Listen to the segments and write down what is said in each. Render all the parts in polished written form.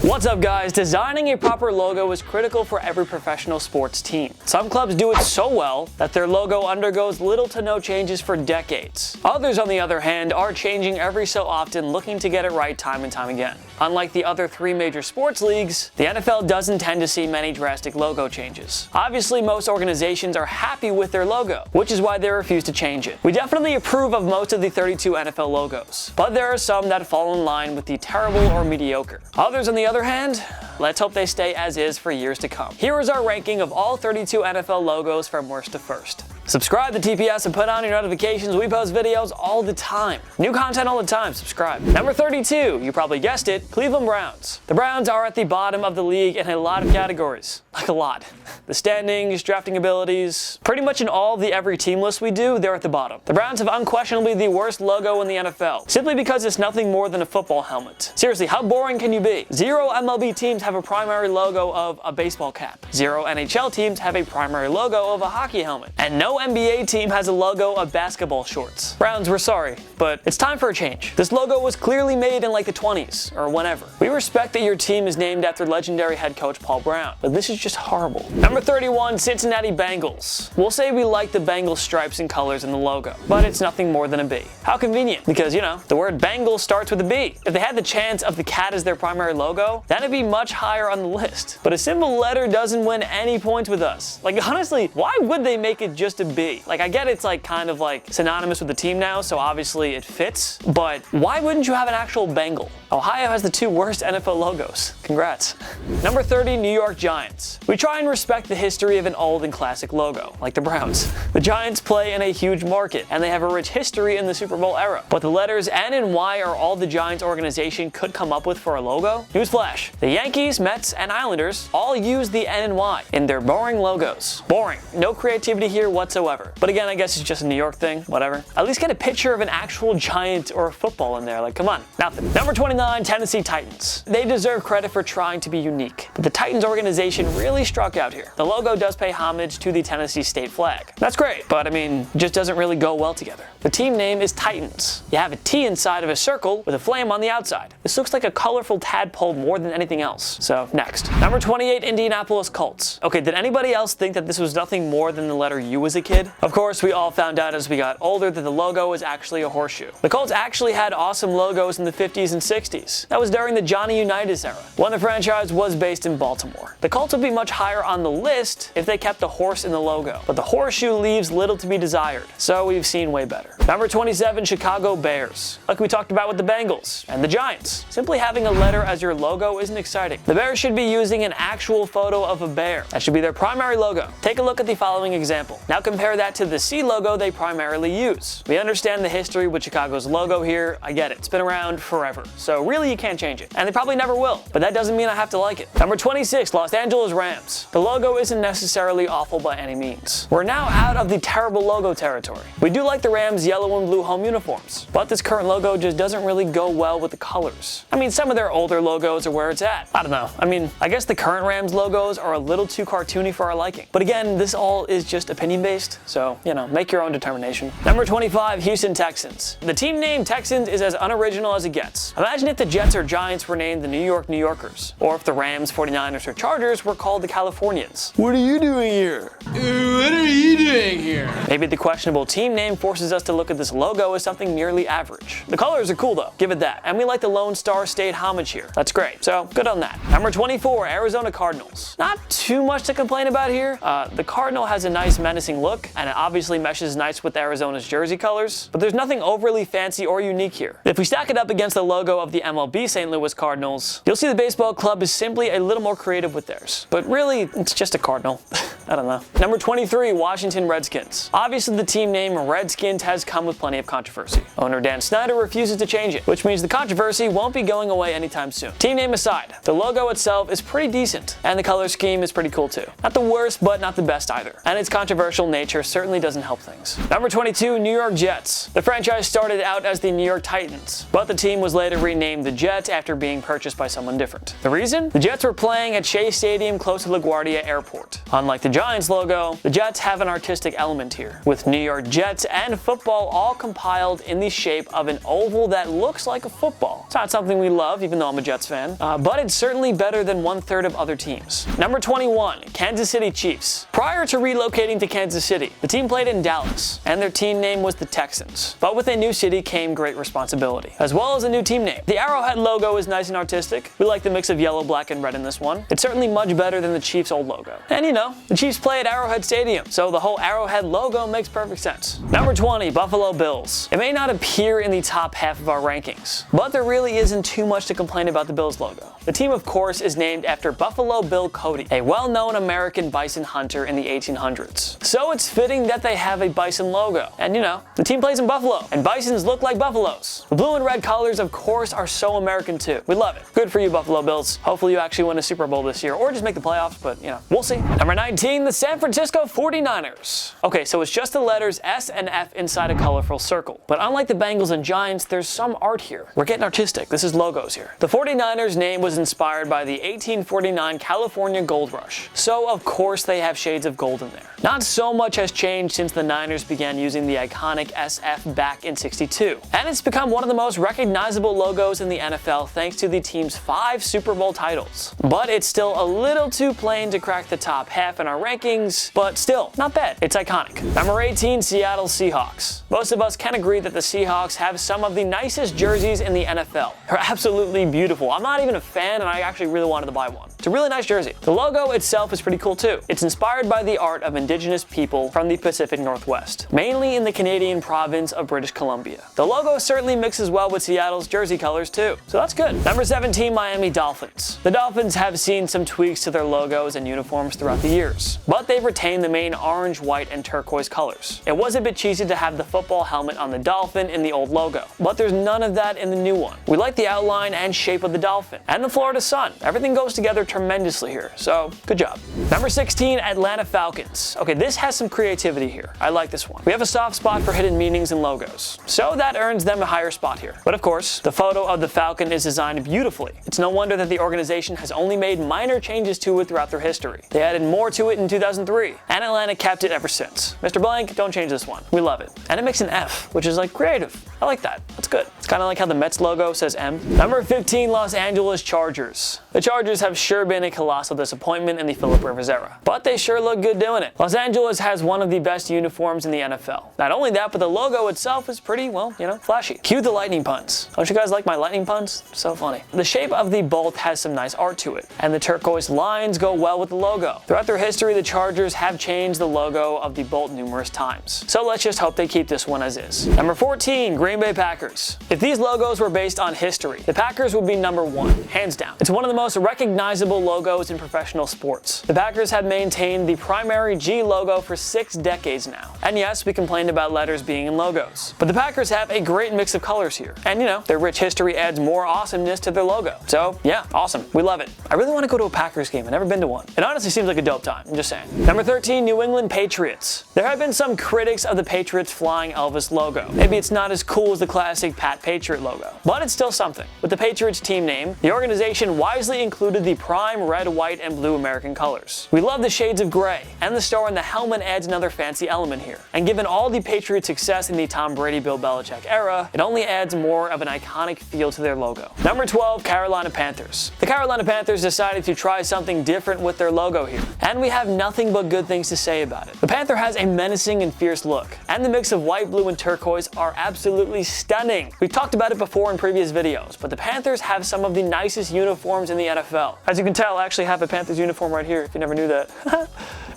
What's up, guys? Designing a proper logo is critical for every professional sports team. Some clubs do it so well that their logo undergoes little to no changes for decades. Others, on the other hand, are changing every so often, looking to get it right time and time again. Unlike the other three major sports leagues, the NFL doesn't tend to see many drastic logo changes. Obviously, most organizations are happy with their logo, which is why they refuse to change it. We definitely approve of most of the 32 NFL logos, but there are some that fall in line with the terrible or mediocre. Others, on the other hand, let's hope they stay as is for years to come. Here is our ranking of all 32 NFL logos from worst to first. Subscribe to TPS and put on your notifications. We post videos all the time. New content all the time. Subscribe. Number 32, you probably guessed it, Cleveland Browns. The Browns are at the bottom of the league in a lot of categories. Like a lot. The standings, drafting abilities, pretty much in all the every team list we do, they're at the bottom. The Browns have unquestionably the worst logo in the NFL, simply because it's nothing more than a football helmet. Seriously, how boring can you be? 0 MLB teams have a primary logo of a baseball cap. 0 NHL teams have a primary logo of a hockey helmet. And no NBA team has a logo of basketball shorts. Browns, we're sorry, but it's time for a change. This logo was clearly made in like the 20s, or whenever. We respect that your team is named after legendary head coach Paul Brown, but this is just horrible. Number 31, Cincinnati Bengals. We'll say we like the Bengals stripes and colors in the logo, but it's nothing more than a B. How convenient, because, you know, the word Bengal starts with a B. If they had the chance of the cat as their primary logo, that'd be much higher on the list. But a simple letter doesn't win any points with us. Like, honestly, why would they make it just a B? Like, I get it's like kind of like synonymous with the team now, so obviously it fits, but why wouldn't you have an actual Bengal? Ohio has the 2 worst NFL logos. Congrats. Number 30, New York Giants. We try and respect the history of an old and classic logo, like the Browns. The Giants play in a huge market, and they have a rich history in the Super Bowl era. But the letters N and Y are all the Giants organization could come up with for a logo? Newsflash, the Yankees, Mets, and Islanders all use the N and Y in their boring logos. Boring. No creativity here whatsoever. But again, I guess it's just a New York thing, whatever. At least get a picture of an actual giant or a football in there, like come on, nothing. Number 29, Tennessee Titans. They deserve credit for trying to be unique, but the Titans organization really struck out here. The logo does pay homage to the Tennessee state flag. That's great, but I mean, it just doesn't really go well together. The team name is Titans. You have a T inside of a circle with a flame on the outside. This looks like a colorful tadpole more than anything else. So, next. Number 28, Indianapolis Colts. Okay, did anybody else think that this was nothing more than the letter U as a kid? Of course, we all found out as we got older that the logo was actually a horseshoe. The Colts actually had awesome logos in the 50s and 60s. That was during the Johnny Unitas era, when the franchise was based in Baltimore. The Colts would be much higher on the list if they kept the horse in the logo, but the horseshoe leaves little to be desired, so we've seen way better. Number 27, Chicago Bears. Like we talked about with the Bengals and the Giants. Simply having a letter as your logo isn't exciting. The Bears should be using an actual photo of a bear. That should be their primary logo. Take a look at the following example. Now compare that to the C logo they primarily use. We understand the history with Chicago's logo here. I get it. It's been around forever, so really you can't change it. And they probably never will, but that doesn't mean I have to like it. Number 26, Los Angeles Rams. The logo isn't necessarily awful by any means. We're now out of the terrible logo territory. We do like the Rams' yellow and blue home uniforms, but this current logo just doesn't really go well with the colors. I mean, some of their older logos are where it's at. I don't know. I mean, I guess the current Rams logos are a little too cartoony for our liking. But again, this all is just opinion based, so, you know, make your own determination. Number 25, Houston Texans. The team name Texans is as unoriginal as it gets. Imagine if the Jets or Giants were named the New Yorkers, or if the Rams, 49ers, or Chargers were called the Californians. What are you doing here? What are you doing here? Maybe the questionable team name forces us to look at this logo as something merely average. The colors are cool though, give it that. And we like the Lone Star State homage here. That's great, so good on that. Number 24, Arizona Cardinals. Not too much to complain about here. The Cardinal has a nice menacing look, and it obviously meshes nice with Arizona's jersey colors, but there's nothing overly fancy or unique here. If we stack it up against the logo of the MLB St. Louis Cardinals, you'll see the baseball club is simply a little more creative with theirs. But really, it's just a Cardinal. I don't know. Number 23, Washington Redskins. Obviously, the team name Redskins has come with plenty of controversy. Owner Dan Snyder refuses to change it, which means the controversy won't be going away anytime soon. Team name aside, the logo itself is pretty decent, and the color scheme is pretty cool too. Not the worst, but not the best either. And its controversial nature certainly doesn't help things. Number 22, New York Jets. The franchise started out as the New York Titans, but the team was later renamed the Jets after being purchased by someone different. The reason? The Jets were playing at Shea Stadium close to LaGuardia Airport. Unlike the Giants logo, the Jets have an artistic element here, with New York Jets and football all compiled in the shape of an oval that looks like a football. It's not something we love, even though I'm a Jets fan, but it's certainly better than 1/3 of other teams. Number 21, Kansas City Chiefs. Prior to relocating to Kansas City, the team played in Dallas, and their team name was the Texans. But with a new city came great responsibility, as well as a new team name. The Arrowhead logo is nice and artistic. We like the mix of yellow, black, and red in this one. It's certainly much better than the Chiefs' old logo. And you know, the Chiefs play at Arrowhead Stadium, so the whole Arrowhead logo makes perfect sense. Number 20, Buffalo Bills. It may not appear in the top half of our rankings, but there really isn't too much to complain about the Bills logo. The team, of course, is named after Buffalo Bill Cody, a well-known American bison hunter in the 1800s. So it's fitting that they have a bison logo. And you know, the team plays in Buffalo, and bisons look like buffaloes. The blue and red colors, of course, are so American too. We love it. Good for you, Buffalo Bills. Hopefully you actually win a Super Bowl this year, or just make the playoffs, but you know, we'll see. Number 19, the San Francisco 49ers. Okay, so it's just the letters S and F inside a colorful circle. But unlike the Bengals and Giants, there's some art here. We're getting artistic. This is logos here. The 49ers name was inspired by the 1849 California Gold Rush. So of course they have shades of gold in there. Not so much has changed since the Niners began using the iconic SF back in '62. And it's become one of the most recognizable logos in the NFL thanks to the team's 5 Super Bowl titles. But it's still a little too plain to crack the top half in our rankings, but still, not bad. It's iconic. Number 18, Seattle Seahawks. Most of us can agree that the Seahawks have some of the nicest jerseys in the NFL. They're absolutely beautiful. I'm not even a fan, and I actually really wanted to buy one. It's a really nice jersey. The logo itself is pretty cool too. It's inspired by the art of indigenous people from the Pacific Northwest, mainly in the Canadian province of British Columbia. The logo certainly mixes well with Seattle's jersey colors too, so that's good. Number 17, Miami Dolphins. The Dolphins have seen some tweaks to their logos and uniforms throughout the years, but they've retained the main orange, white, and turquoise colors. It was a bit cheesy to have the football helmet on the dolphin in the old logo, but there's none of that in the new one. We like the outline and shape of the dolphin, and the Florida sun. Everything goes together tremendously here, so good job. Number 16, Atlanta Falcons. Okay, this has some creativity here. I like this one. We have a soft spot for hidden meanings in logos, so that earns them a higher spot here. But of course, the photo of the Falcon is designed beautifully. It's no wonder that the organization has only made minor changes to it throughout their history. They added more to it in 2003, and Atlanta kept it ever since. Mr. Blank, don't change this one. We love it. And it makes an F, which is like creative. I like that. That's good. It's kind of like how the Mets logo says M. Number 15, Los Angeles Chargers. The Chargers have sure been a colossal disappointment in the Phillip Rivers era, but they sure look good doing it. Los Angeles has one of the best uniforms in the NFL. Not only that, but the logo itself is pretty, well, you know, flashy. Cue the lightning puns. Don't you guys like my lightning puns? So funny. The shape of the bolt has some nice art to it, and the turquoise lines go well with the logo. Throughout their history, the Chargers have changed the logo of the bolt numerous times, so let's just hope they keep this one as is. Number 14, Green Bay Packers. If these logos were based on history, the Packers would be number 1, hands down. It's one of the most recognizable logos in professional sports. The Packers have maintained the primary G logo for 6 decades now. And yes, we complained about letters being in logos, but the Packers have a great mix of colors here. And you know, their rich history adds more awesomeness to their logo. So yeah, awesome. We love it. I really want to go to a Packers game. I've never been to one. It honestly seems like a dope time. I'm just saying. Number 13, New England Patriots. There have been some critics of the Patriots flying Elvis logo. Maybe it's not as cool as the classic Pat Patriot logo, but it's still something. With the Patriots team name, the organization wisely included the prime red, white, and blue American colors. We love the shades of gray, and the star on the helmet adds another fancy element here. And given all the Patriots' success in the Tom Brady, Bill Belichick era, it only adds more of an iconic feel to their logo. Number 12, Carolina Panthers. The Carolina Panthers decided to try something different with their logo here, and we have nothing but good things to say about it. The Panther has a menacing and fierce look, and the mix of white, blue, and turquoise are absolutely stunning. We've talked about it before in previous videos, but the Panthers have some of the nicest uniforms in the NFL. As you can tell, I actually have a Panthers uniform right here, if you never knew that.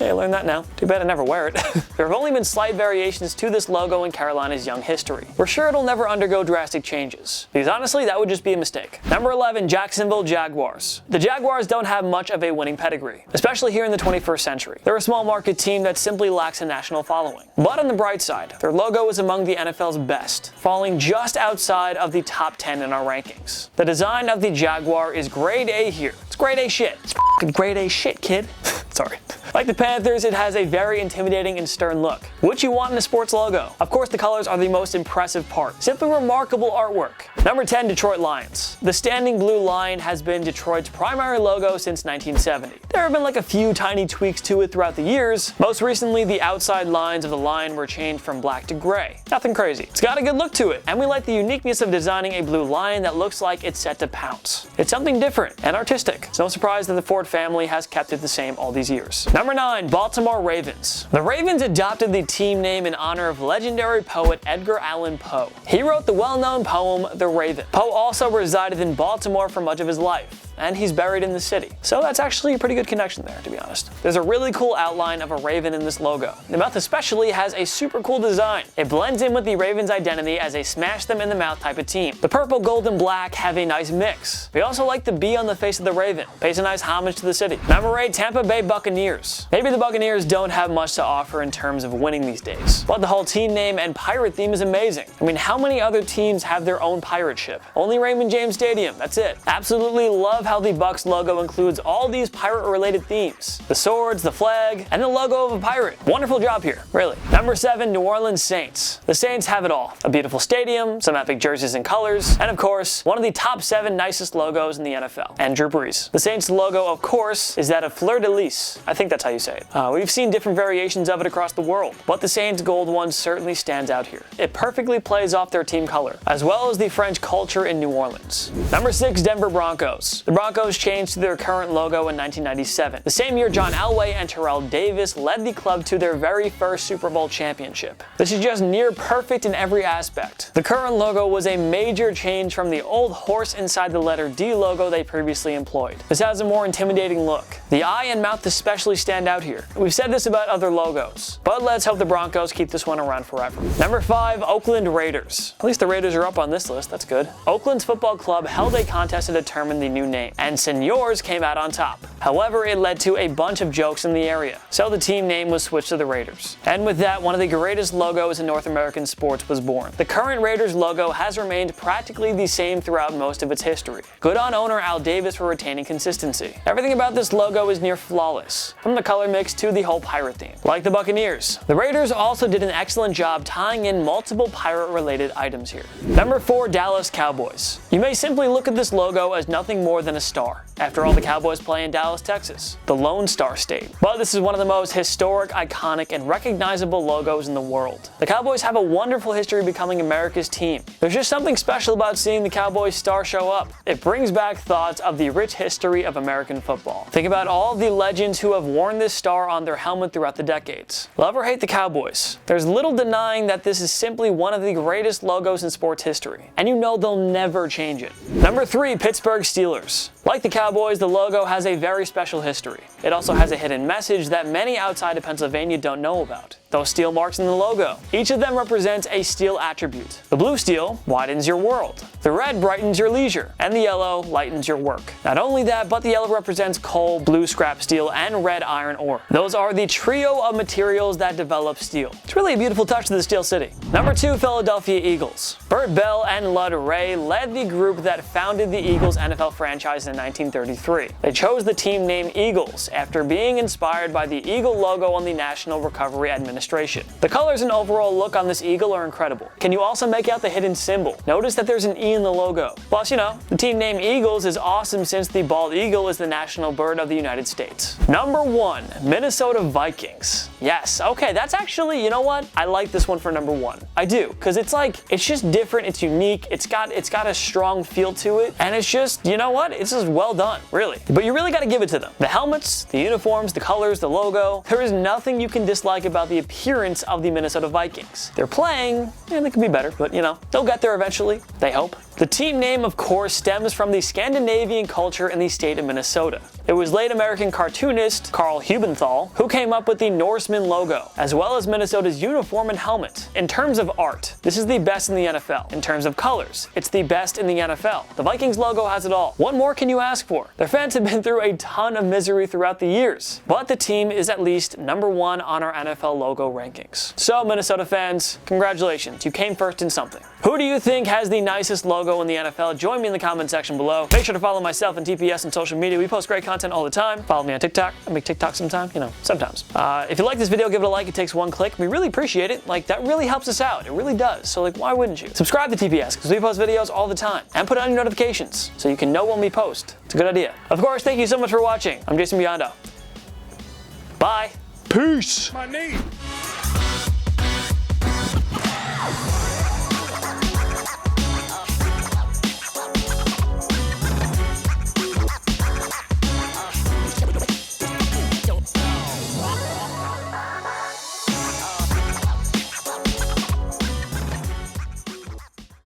Yeah, I learned that now. Too bad I never wear it. There have only been slight variations to this logo in Carolina's young history. We're sure it'll never undergo drastic changes, because honestly, that would just be a mistake. Number 11, Jacksonville Jaguars. The Jaguars don't have much of a winning pedigree, especially here in the 21st century. They're a small market team that simply lacks a national following. But on the bright side, their logo is among the NFL's best, falling just outside of the top 10 in our rankings. The design of the Jaguar is grade A here. It's grade A shit. It's f***ing grade A shit, kid. Sorry. Like the Panthers, it has a very intimidating and stern look, which you want in a sports logo. Of course, the colors are the most impressive part. Simply remarkable artwork. Number 10, Detroit Lions. The standing blue lion has been Detroit's primary logo since 1970. There have been like a few tiny tweaks to it throughout the years. Most recently, the outside lines of the lion were changed from black to gray. Nothing crazy. It's got a good look to it, and we like the uniqueness of designing a blue lion that looks like it's set to pounce. It's something different and artistic. It's no surprise that the Ford family has kept it the same all these years. Number 9, Baltimore Ravens. The Ravens adopted the team name in honor of legendary poet Edgar Allan Poe. He wrote the well-known poem The Raven. Poe also resided in Baltimore for much of his life, and he's buried in the city. So that's actually a pretty good connection there, to be honest. There's a really cool outline of a raven in this logo. The mouth especially has a super cool design. It blends in with the Ravens' identity as a smash them in the mouth type of team. The purple, gold, and black have a nice mix. We also like the B on the face of the raven. Pays a nice homage to the city. Number 8, Tampa Bay Buccaneers. Maybe the Buccaneers don't have much to offer in terms of winning these days, but the whole team name and pirate theme is amazing. I mean, how many other teams have their own pirate ship? Only Raymond James Stadium, that's it. Absolutely love how the Bucs logo includes all these pirate-related themes. The swords, the flag, and the logo of a pirate. Wonderful job here, really. Number 7, New Orleans Saints. The Saints have it all. A beautiful stadium, some epic jerseys and colors, and of course, one of the top 7 nicest logos in the NFL. And Drew Brees. The Saints logo, of course, is that of fleur-de-lis. I think that's how you say it. We've seen different variations of it across the world, but the Saints gold one certainly stands out here. It perfectly plays off their team color, as well as the French culture in New Orleans. Number 6, Denver Broncos. The Broncos changed to their current logo in 1997. The same year, John Elway and Terrell Davis led the club to their very first Super Bowl championship. This is just near perfect in every aspect. The current logo was a major change from the old horse inside the letter D logo they previously employed. This has a more intimidating look. The eye and mouth especially stand out here. We've said this about other logos, but let's hope the Broncos keep this one around forever. Number 5, Oakland Raiders. At least the Raiders are up on this list, that's good. Oakland's football club held a contest to determine the new name, and Seniors came out on top. However, it led to a bunch of jokes in the area, so the team name was switched to the Raiders. And with that, one of the greatest logos in North American sports was born. The current Raiders logo has remained practically the same throughout most of its history. Good on owner Al Davis for retaining consistency. Everything about this logo is near flawless, from the color mix to the whole pirate theme. Like the Buccaneers, the Raiders also did an excellent job tying in multiple pirate-related items here. Number 4, Dallas Cowboys. You may simply look at this logo as nothing more than a star. After all, the Cowboys play in Dallas, Texas, the Lone Star State. But this is one of the most historic, iconic, and recognizable logos in the world. The Cowboys have a wonderful history becoming America's team. There's just something special about seeing the Cowboys star show up. It brings back thoughts of the rich history of American football. Think about all the legends who have worn this star on their helmet throughout the decades. Love or hate the Cowboys, there's little denying that this is simply one of the greatest logos in sports history, and you know they'll never change it. Number 3, Pittsburgh Steelers. Like the Cowboys, the logo has a very special history. It also has a hidden message that many outside of Pennsylvania don't know about. Those steel marks in the logo. Each of them represents a steel attribute. The blue steel widens your world. The red brightens your leisure. And the yellow lightens your work. Not only that, but the yellow represents coal, blue scrap steel, and red iron ore. Those are the trio of materials that develop steel. It's really a beautiful touch to the Steel City. Number 2, Philadelphia Eagles. Burt Bell and Lud Ray led the group that founded the Eagles NFL franchise in 1933. They chose the team name Eagles after being inspired by the eagle logo on the National Recovery Administration. The colors and overall look on this eagle are incredible. Can you also make out the hidden symbol? Notice that there's an E in the logo. Plus, you know, the team name Eagles is awesome since the bald eagle is the national bird of the United States. Number 1, Minnesota Vikings. Yes, okay, that's actually, you know what? I like this one for number 1. I do, because it's just different, it's unique, it's got a strong feel to it, and it's just, you know what? It's just well done, really. But you really got to give it to them. The helmets, the uniforms, the colors, the logo, there is nothing you can dislike about the appearance of the Minnesota Vikings. They're playing, and they could be better, but you know, they'll get there eventually, they hope. The team name, of course, stems from the Scandinavian culture in the state of Minnesota. It was late American cartoonist Carl Hubenthal who came up with the Norseman logo, as well as Minnesota's uniform and helmet. In terms of art, this is the best in the NFL. In terms of colors, it's the best in the NFL. The Vikings logo has it all. What more can you ask for? Their fans have been through a ton of misery throughout the years, but the team is at least number 1 on our NFL logo rankings. So Minnesota fans, congratulations, you came first in something. Who do you think has the nicest logo in the NFL? Join me in the comment section below. Make sure to follow myself and TPS on social media. We post great content content all the time. Follow me on TikTok. I make TikTok sometime, you know, sometimes. If you like this video, give it a like. It takes one click. We really appreciate it. Like, that really helps us out. It really does. So, like, why wouldn't you? Subscribe to TPS, because we post videos all the time. And put on your notifications, so you can know when we post. It's a good idea. Of course, thank you so much for watching. I'm Jason Biondo. Bye. Peace. My knee.